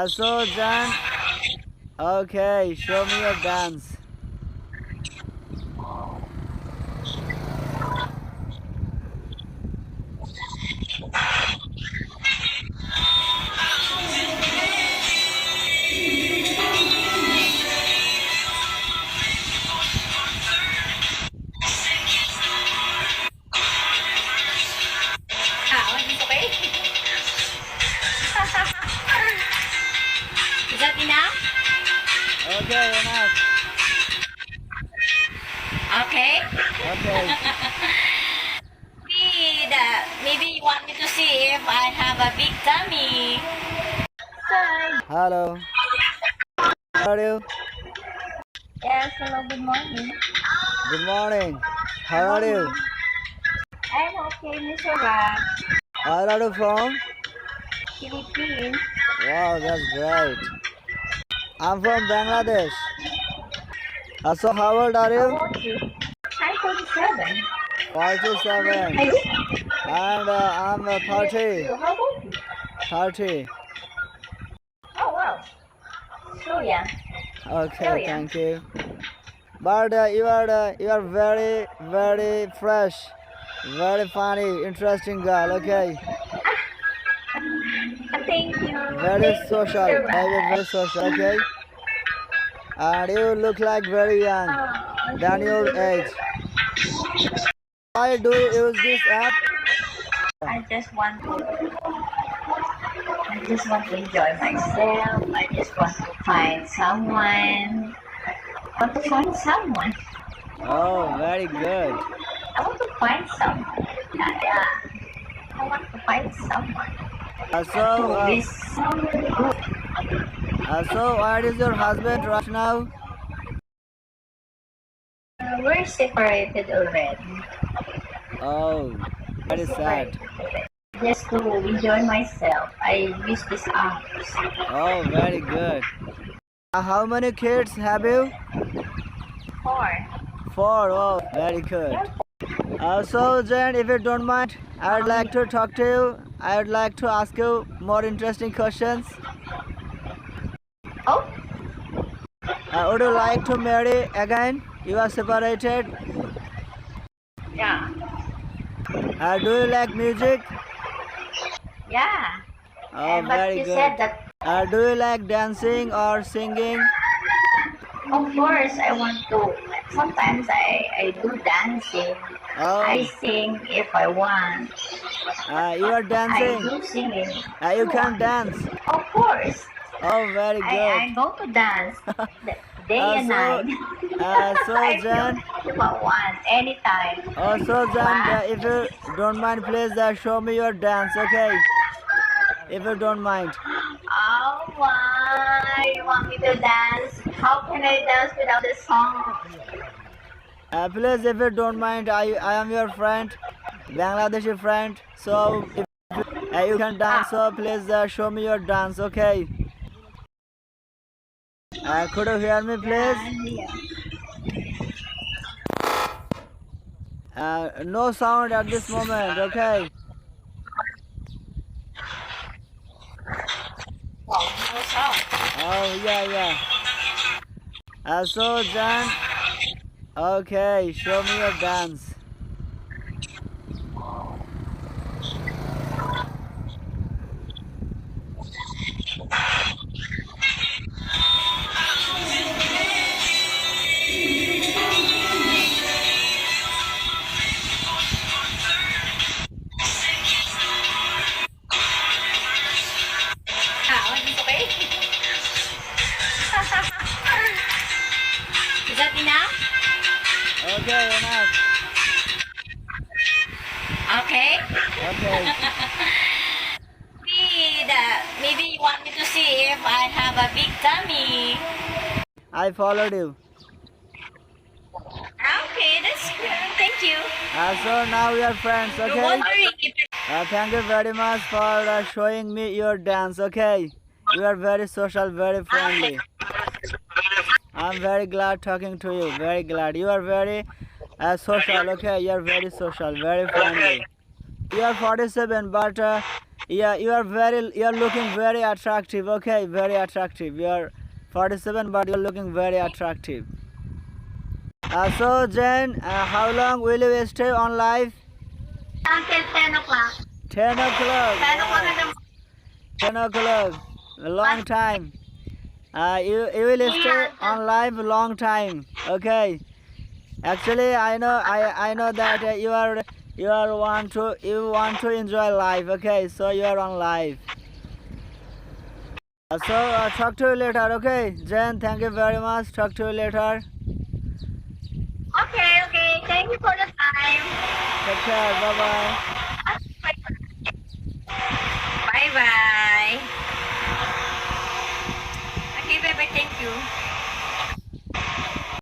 So Jan, okay, show me your dance. It's okay. Is that enough? Okay, enough. Okay. Okay. Maybe you want me to see if I have a big tummy. Hello. How are you? Yes, hello, good morning. Good morning. Good How are morning. you? I'm okay, Mr. Raj. Where are you from? Philippines. Wow, that's great. I'm from Bangladesh. So how old are How you? old are you? I'm 47. 47. Are you? And I'm 30. So how old are you? 30. Oh, wow. So young. So Okay, young. thank you. But you are very fresh, very funny, interesting girl. Okay, Thank you. very Thank you, social, Mr. maybe very Raj. social. Okay, and you look like very young Oh, than thank you, your Mr. age. Raj. Why do you use this app? I just want to enjoy myself. I just want to find someone. I want to find someone. Oh, very good. I want to find someone. Yeah. I want to find someone Uh, so, who uh, is good. so where is your husband right now? We're separated already. Oh, We're very sad. separated already. Just to enjoy myself, I use this app. Oh, very good. How many kids have you? Four. Four. Oh, very good. Yeah. So Jen, if you don't mind, I'd like to talk to you. I would like to ask you more interesting questions. Oh, Would you like to marry again? You are separated. yeah. Do you like music? Yeah. Oh, But very you good. said that, Do you like dancing or singing? of course, I want to. Sometimes I do dancing. I Oh, sing if I want. you are I dancing. do singing. You can dance. Of course, Oh, very good. I go to dance day and So, night. so Jen, If I want, anytime. so Jen, What? if you don't mind, please show me your dance, okay? If you don't mind. Oh my, you want me to dance? How can I dance without a song? Please, if you don't mind, I am your friend, Bangladeshi friend. So if you can dance, Ah, so please show me your dance, okay? Could you hear me, please? yeah, yeah. No sound at this moment, okay? Wow, no song. Oh yeah, yeah. So Jan, okay, show me your dance. It's okay. Is that enough? Okay, enough. Okay. Okay. Maybe you want me to see if I have a big tummy. I followed you. Okay, that's good. Thank you. So now we are friends, You're okay? wondering if Thank you very much for showing me your dance, okay? You are very social, very friendly. I'm very glad talking to you, very glad. You are very social, okay? You are very social, very friendly. You are 47, but Yeah, you're looking very attractive. Okay, very attractive. You're 47, but you're looking very attractive. So Jen, how long will you stay on live? Until 10 o'clock. 10 o'clock. 10 o'clock in the Wow. 10 o'clock. A long morning. time. You will stay on live a long time. Okay. Actually, I know that you want to enjoy life. Okay, so you are on live. Talk to you later. Okay, Jen. Thank you very much. Talk to you later. Okay, okay. Thank you for the time. Take care. Bye bye.